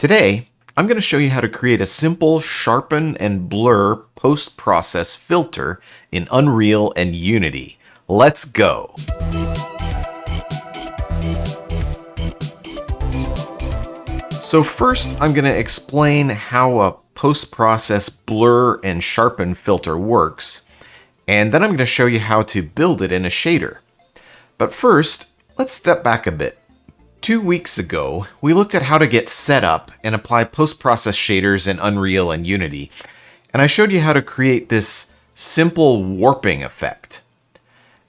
Today, I'm going to show you how to create a simple sharpen and blur post-process filter in Unreal and Unity. Let's go! So first, I'm going to explain how a post-process blur and sharpen filter works, and then I'm going to show you how to build it in a shader. But first, let's step back a bit. 2 weeks ago, we looked at how to get set up and apply post-process shaders in Unreal and Unity, and I showed you how to create this simple warping effect.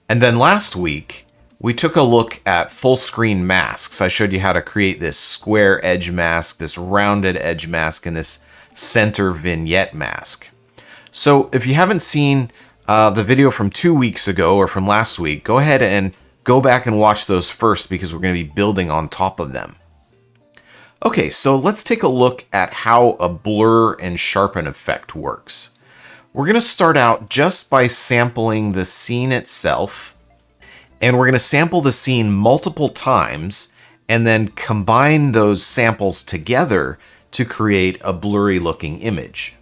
And then last week, we took a look at full screen masks. I showed you how to create this square edge mask, this rounded edge mask, and this center vignette mask. So if you haven't seen the video from 2 weeks ago or from last week, go ahead and go back and watch those first because we're going to be building on top of them. Okay, so let's take a look at how a blur and sharpen effect works. We're going to start out just by sampling the scene itself, and we're going to sample the scene multiple times and then combine those samples together to create a blurry looking image.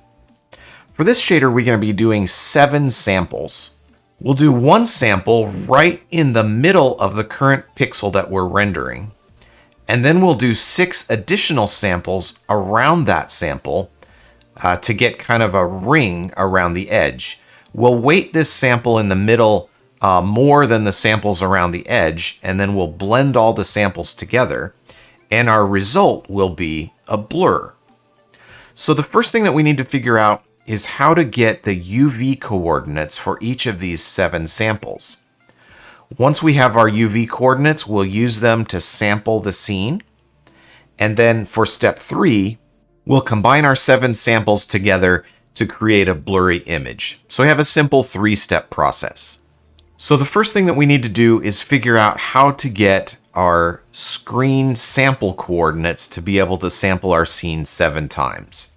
For this shader, we're going to be doing 7 samples. We'll do one sample right in the middle of the current pixel that we're rendering. And then we'll do 6 additional samples around that sample to get kind of a ring around the edge. We'll weight this sample in the middle more than the samples around the edge, and then we'll blend all the samples together, and our result will be a blur. So the first thing that we need to figure out is how to get the UV coordinates for each of these 7 samples. Once we have our UV coordinates, we'll use them to sample the scene. And then for step 3, we'll combine our 7 samples together to create a blurry image. So we have a simple 3-step process. So the first thing that we need to do is figure out how to get our screen sample coordinates to be able to sample our scene 7 times.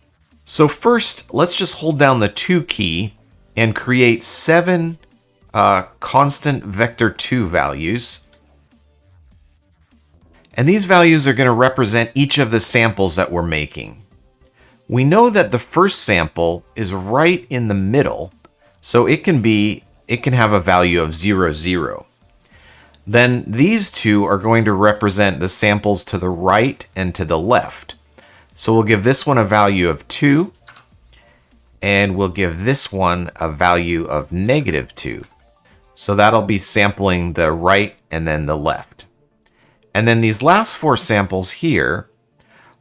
So first, let's just hold down the 2 key and create 7 constant vector 2 values. And these values are going to represent each of the samples that we're making. We know that the first sample is right in the middle, so it can have a value of 0, 0. Then these 2 are going to represent the samples to the right and to the left. So we'll give this one a value of 2, and we'll give this one a value of -2. So that'll be sampling the right and then the left. And then these last 4 samples here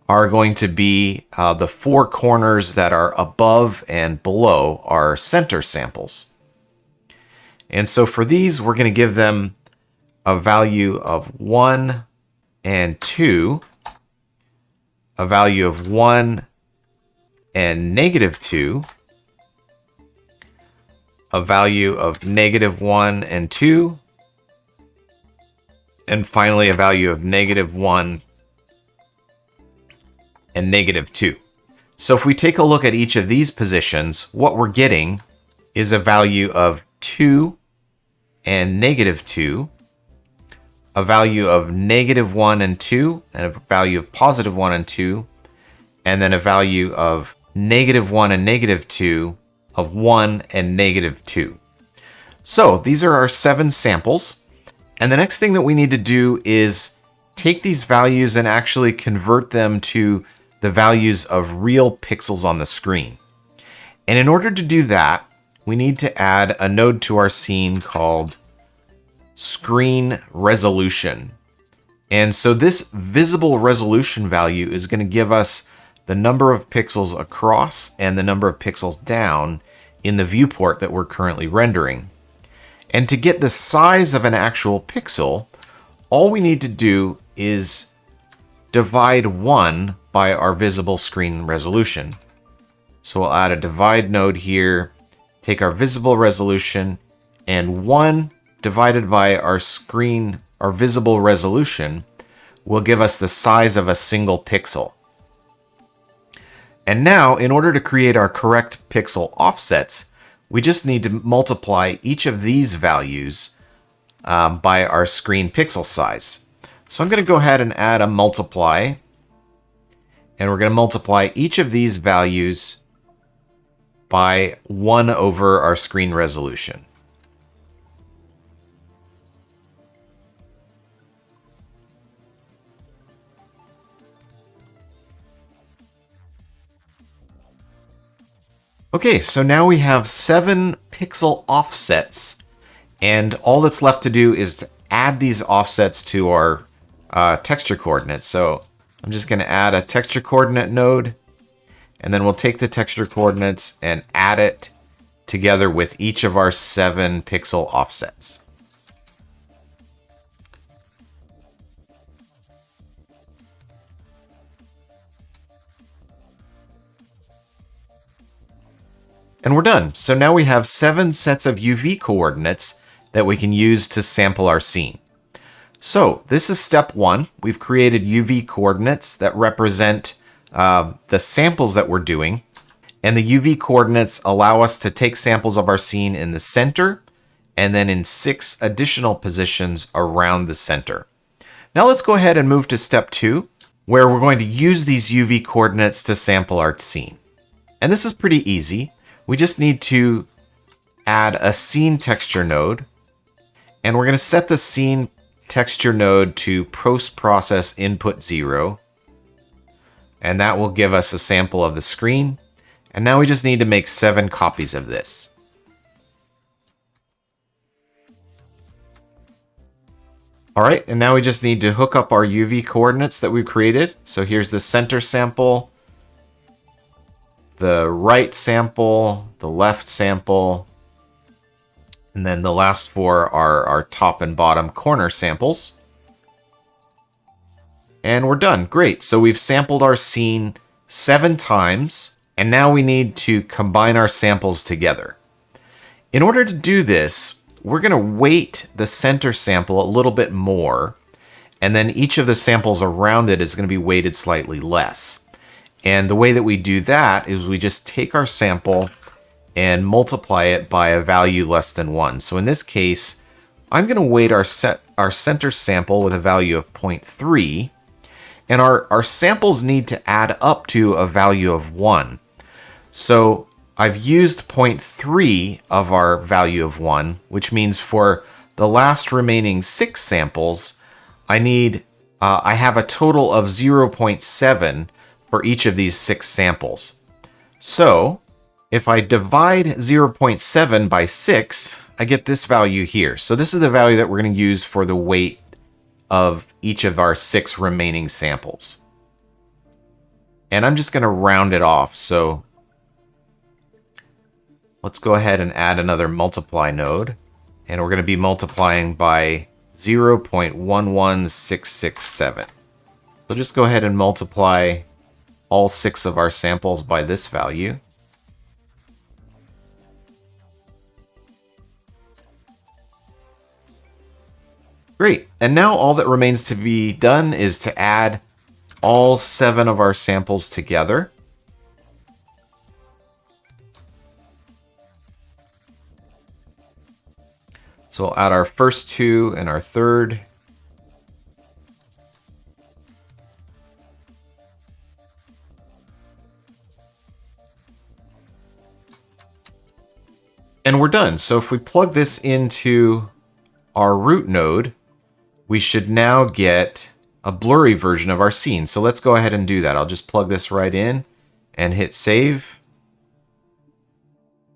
are going to be the 4 corners that are above and below our center samples. And so for these, we're going to give them a value of 1 and 2, a value of 1 and -2, a value of -1 and 2, and finally a value of -1 and -2. So if we take a look at each of these positions, what we're getting is a value of 2 and -2, a value of -1 and 2, and a value of +1 and 2, and then a value of -1 and -2, of 1 and -2. So these are our 7 samples. And the next thing that we need to do is take these values and actually convert them to the values of real pixels on the screen. And in order to do that, we need to add a node to our scene called screen resolution. And so this visible resolution value is going to give us the number of pixels across and the number of pixels down in the viewport that we're currently rendering. And to get the size of an actual pixel, all we need to do is divide 1 by our visible screen resolution. So we'll add a divide node here, take our visible resolution, and 1 divided by our visible resolution will give us the size of a single pixel. And now, in order to create our correct pixel offsets, we just need to multiply each of these values by our screen pixel size. So I'm going to go ahead and add a multiply. And we're going to multiply each of these values by 1 over our screen resolution. Okay, so now we have 7 pixel offsets, and all that's left to do is to add these offsets to our texture coordinates. So I'm just going to add a texture coordinate node, and then we'll take the texture coordinates and add it together with each of our 7 pixel offsets. And we're done. So now we have 7 sets of UV coordinates that we can use to sample our scene. So this is step 1. We've created UV coordinates that represent the samples that we're doing. And the UV coordinates allow us to take samples of our scene in the center and then in 6 additional positions around the center. Now let's go ahead and move to step 2, where we're going to use these UV coordinates to sample our scene. And this is pretty easy. We just need to add a scene texture node, and we're going to set the scene texture node to post-process input 0, and that will give us a sample of the screen. And now we just need to make 7 copies of this. All right, and now we just need to hook up our UV coordinates that we've created. So here's the center sample, the right sample, the left sample, and then the last 4 are our top and bottom corner samples. And we're done. Great. So we've sampled our scene 7 times, and now we need to combine our samples together. In order to do this, we're going to weight the center sample a little bit more, and then each of the samples around it is going to be weighted slightly less. And the way that we do that is we just take our sample and multiply it by a value less than 1. So in this case, I'm going to weight our center sample with a value of 0.3, and our samples need to add up to a value of 1. So I've used 0.3 of our value of 1, which means for the last remaining 6 samples, I have a total of 0.7 for each of these 6 samples. So if I divide 0.7 by 6, I get this value here. So this is the value that we're going to use for the weight of each of our 6 remaining samples. And I'm just going to round it off. So let's go ahead and add another multiply node. And we're going to be multiplying by 0.11667. So just go ahead and multiply all 6 of our samples by this value. Great. And now all that remains to be done is to add all 7 of our samples together. So we'll add our first 2 and our third. And we're done. So if we plug this into our root node, we should now get a blurry version of our scene. So let's go ahead and do that. I'll just plug this right in and hit save.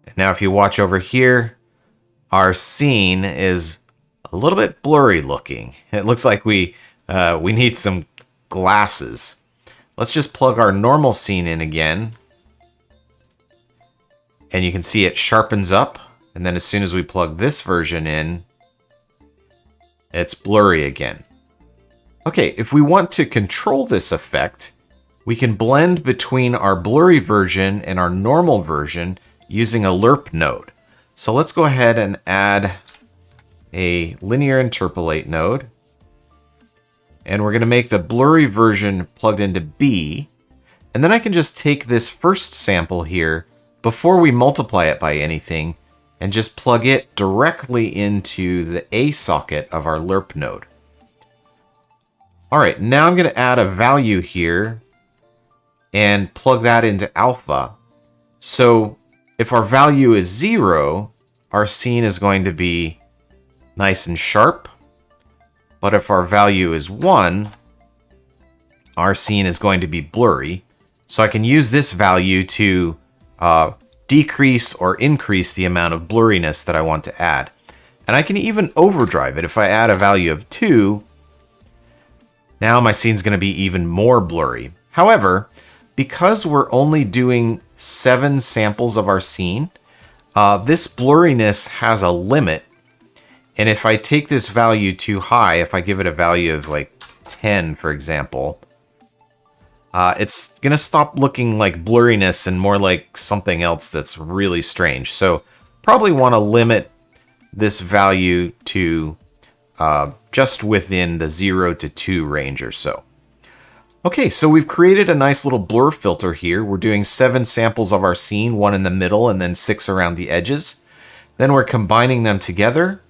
And now if you watch over here, our scene is a little bit blurry looking. It looks like we need some glasses. Let's just plug our normal scene in again. And you can see it sharpens up. And then as soon as we plug this version in, it's blurry again. Okay, if we want to control this effect, we can blend between our blurry version and our normal version using a lerp node. So let's go ahead and add a linear interpolate node. And we're going to make the blurry version plugged into B. And then I can just take this first sample here before we multiply it by anything and just plug it directly into the A socket of our lerp node. All right, now I'm going to add a value here and plug that into alpha. So if our value is 0, our scene is going to be nice and sharp. But if our value is 1, our scene is going to be blurry. So I can use this value to decrease or increase the amount of blurriness that I want to add. And I can even overdrive it. If I add a value of 2, now my scene's going to be even more blurry. However, because we're only doing 7 samples of our scene, this blurriness has a limit. And if I take this value too high, if I give it a value of like 10, for example, it's going to stop looking like blurriness and more like something else that's really strange. So probably want to limit this value to just within the 0 to 2 range or so. Okay, so we've created a nice little blur filter here. We're doing 7 samples of our scene, 1 in the middle and then 6 around the edges. Then we're combining them together.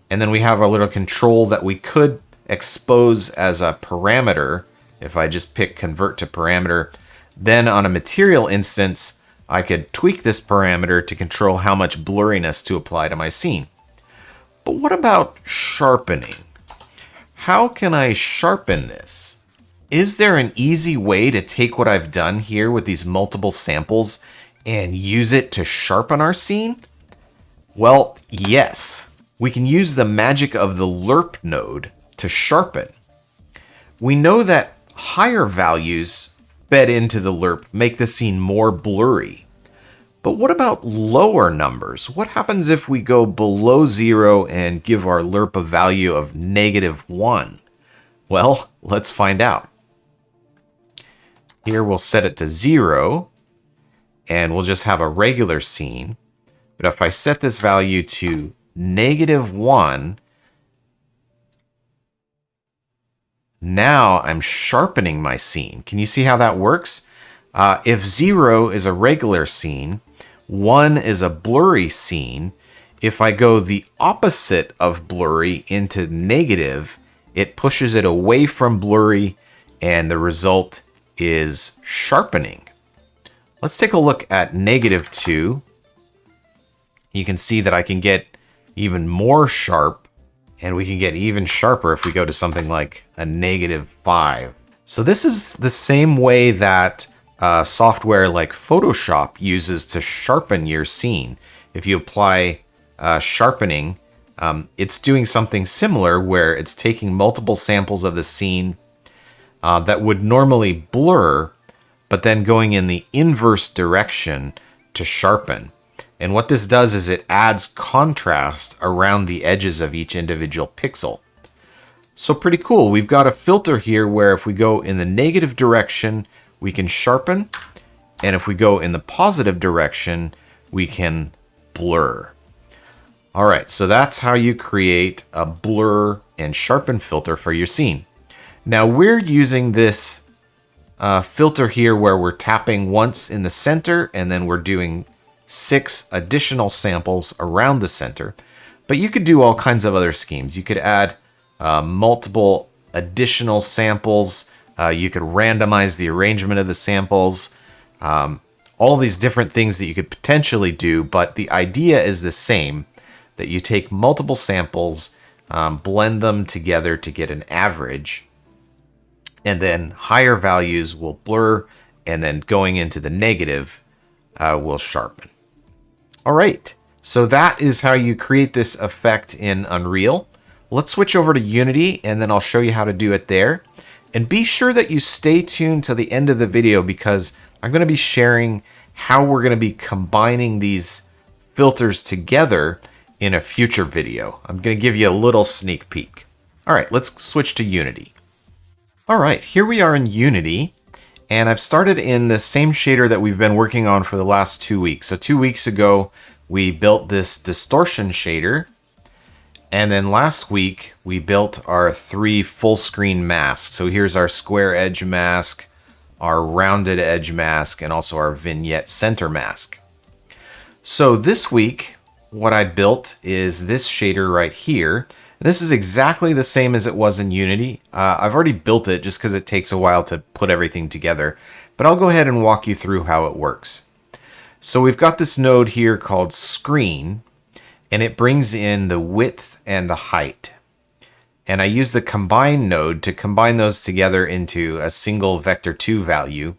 And then we have our little control that we could expose as a parameter. If I just pick convert to parameter, then on a material instance, I could tweak this parameter to control how much blurriness to apply to my scene. But what about sharpening? How can I sharpen this? Is there an easy way to take what I've done here with these multiple samples and use it to sharpen our scene? Well, yes. We can use the magic of the lerp node to sharpen. We know that higher values fed into the lerp make the scene more blurry. But what about lower numbers? What happens if we go below 0 and give our lerp a value of -1? Well, let's find out. Here we'll set it to 0, and we'll just have a regular scene. But if I set this value to -1, now I'm sharpening my scene. Can you see how that works? If 0 is a regular scene, 1 is a blurry scene. If I go the opposite of blurry into negative, it pushes it away from blurry, and the result is sharpening. Let's take a look at -2. You can see that I can get even more sharp, and we can get even sharper if we go to something like a -5. So this is the same way that software like Photoshop uses to sharpen your scene. If you apply sharpening, it's doing something similar where it's taking multiple samples of the scene that would normally blur, but then going in the inverse direction to sharpen. And what this does is it adds contrast around the edges of each individual pixel. So pretty cool. We've got a filter here where if we go in the negative direction, we can sharpen. And if we go in the positive direction, we can blur. All right, so that's how you create a blur and sharpen filter for your scene. Now we're using this filter here where we're tapping once in the center and then we're doing 6 additional samples around the center. But you could do all kinds of other schemes. You could add multiple additional samples. You could randomize the arrangement of the samples. All these different things that you could potentially do, but the idea is the same, that you take multiple samples, blend them together to get an average, and then higher values will blur, and then going into the negative will sharpen. All right, so that is how you create this effect in Unreal. Let's switch over to Unity, and then I'll show you how to do it there. And be sure that you stay tuned to the end of the video because I'm going to be sharing how we're going to be combining these filters together in a future video. I'm going to give you a little sneak peek. All right, let's switch to Unity. All right, here we are in Unity, and I've started in the same shader that we've been working on for the last 2 weeks. So 2 weeks ago, we built this distortion shader, and then last week, we built our 3 full screen masks. So here's our square edge mask, our rounded edge mask, and also our vignette center mask. So this week, what I built is this shader right here. This is exactly the same as it was in Unity. I've already built it just because it takes a while to put everything together. but I'll go ahead and walk you through how it works. So we've got this node here called screen, and it brings in the width and the height. And I use the combine node to combine those together into a single vector2 value.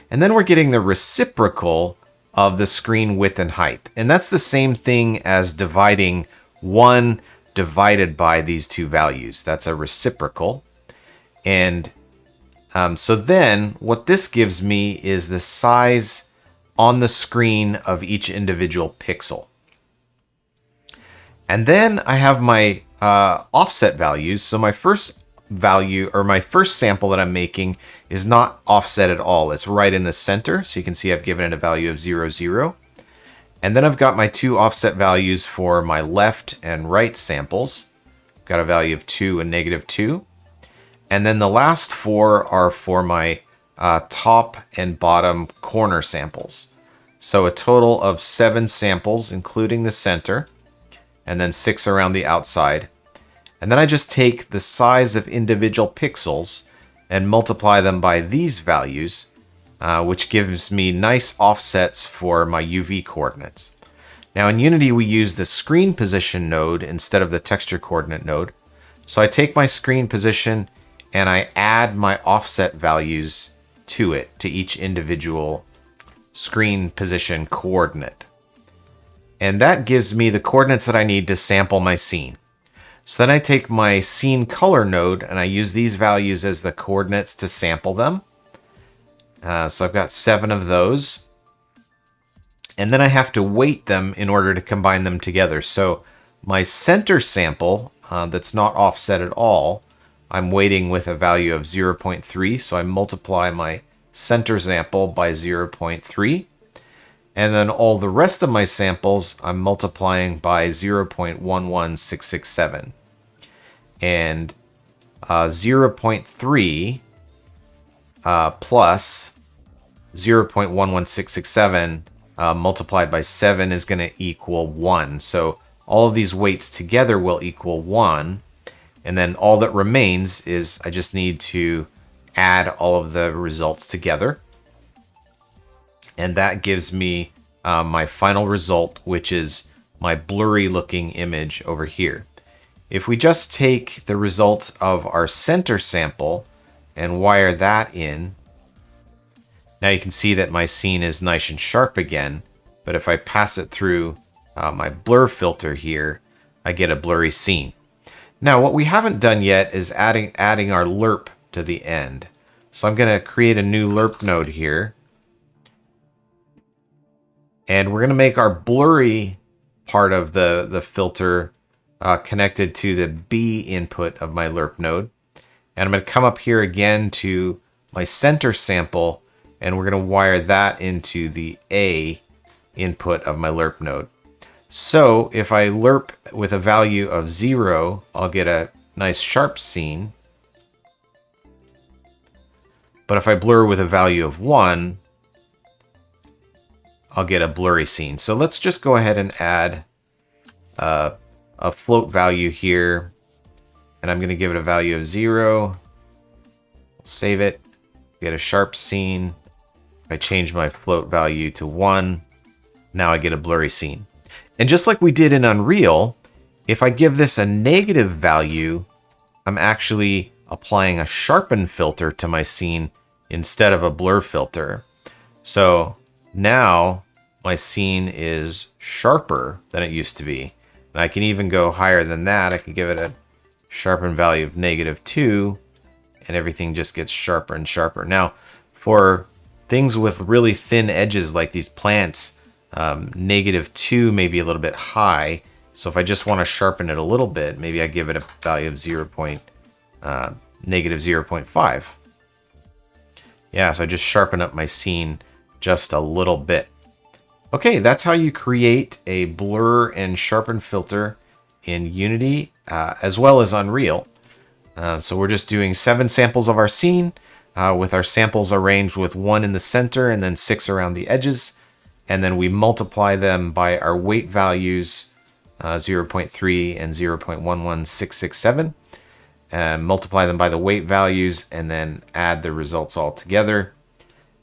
And then we're getting the reciprocal of the screen width and height. And that's the same thing as dividing 1 divided by these two values. That's a reciprocal. And so then what this gives me is the size on the screen of each individual pixel. And then I have my offset values. So my first value, or my first sample that I'm making, is not offset at all. It's right in the center. So you can see I've given it a value of 0, 0. And then I've got my two offset values for my left and right samples. I've got a value of 2 and -2. And then the last 4 are for my top and bottom corner samples. So a total of 7 samples, including the center, and then 6 around the outside. And then I just take the size of individual pixels and multiply them by these values, which gives me nice offsets for my UV coordinates. Now in Unity, we use the screen position node instead of the texture coordinate node. So I take my screen position and I add my offset values to it, to each individual screen position coordinate. And that gives me the coordinates that I need to sample my scene. So then I take my scene color node and I use these values as the coordinates to sample them. So I've got 7 of those. And then I have to weight them in order to combine them together. So my center sample, that's not offset at all, I'm weighting with a value of 0.3. So I multiply my center sample by 0.3. And then all the rest of my samples, I'm multiplying by 0.11667. And 0.3 plus 0.11667 multiplied by 7 is going to equal 1. So all of these weights together will equal 1. And then all that remains is I just need to add all of the results together. And that gives me my final result, which is my blurry looking image over here. If we just take the result of our center sample and wire that in, now you can see that my scene is nice and sharp again. But if I pass it through my blur filter here, I get a blurry scene. Now what we haven't done yet is adding our lerp to the end. So I'm going to create a new lerp node here. And we're going to make our blurry part of the filter connected to the B input of my lerp node. And I'm going to come up here again to my center sample, and we're going to wire that into the A input of my lerp node. So if I lerp with a value of 0, I'll get a nice sharp scene. But if I blur with a value of 1, I'll get a blurry scene. So let's just go ahead and add a float value here. And I'm going to give it a value of 0. Save it. Get a sharp scene. If I change my float value to 1, now I get a blurry scene. And just like we did in Unreal, if I give this a negative value, I'm actually applying a sharpen filter to my scene instead of a blur filter. So now my scene is sharper than it used to be. And I can even go higher than that. I can give it a sharpen value of -2, and everything just gets sharper and sharper. Now, for things with really thin edges like these plants, -2 may be a little bit high. So if I just want to sharpen it a little bit, maybe I give it a value of -0.5. Yeah, so I just sharpen up my scene just a little bit. Okay, that's how you create a blur and sharpen filter in Unity as well as Unreal. So we're just doing 7 samples of our scene with our samples arranged with 1 in the center and then 6 around the edges. And then we multiply them by our weight values, 0.3 and 0.11667. And multiply them by the weight values and then add the results all together.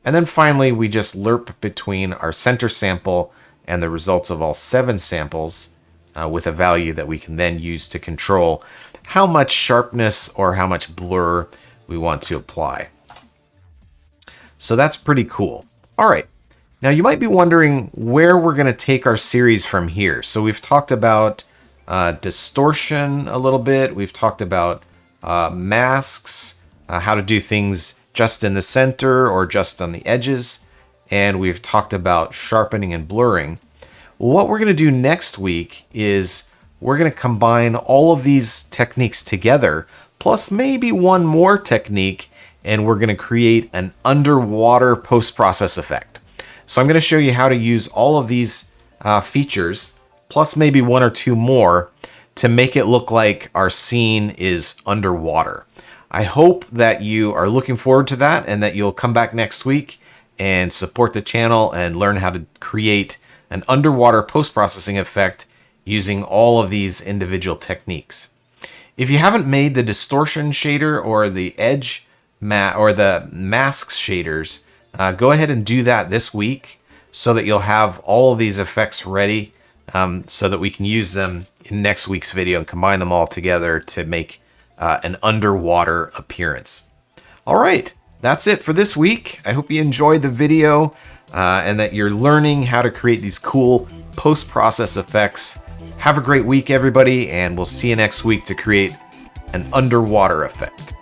And then finally, we just lerp between our center sample and the results of all 7 samples with a value that we can then use to control how much sharpness or how much blur we want to apply. So that's pretty cool. All right. Now you might be wondering where we're going to take our series from here. So we've talked about distortion a little bit. We've talked about masks, how to do things just in the center or just on the edges. And we've talked about sharpening and blurring. What we're going to do next week is we're going to combine all of these techniques together, plus maybe one more technique, and we're going to create an underwater post-process effect. So I'm going to show you how to use all of these features, plus maybe 1 or 2 more, to make it look like our scene is underwater. I hope that you are looking forward to that and that you'll come back next week and support the channel and learn how to create an underwater post-processing effect using all of these individual techniques. If you haven't made the distortion shader or the edge or the masks shaders, go ahead and do that this week so that you'll have all of these effects ready so that we can use them in next week's video and combine them all together to make an underwater appearance. All right, that's it for this week. I hope you enjoyed the video and that you're learning how to create these cool post-process effects. Have a great week, everybody, and we'll see you next week to create an underwater effect.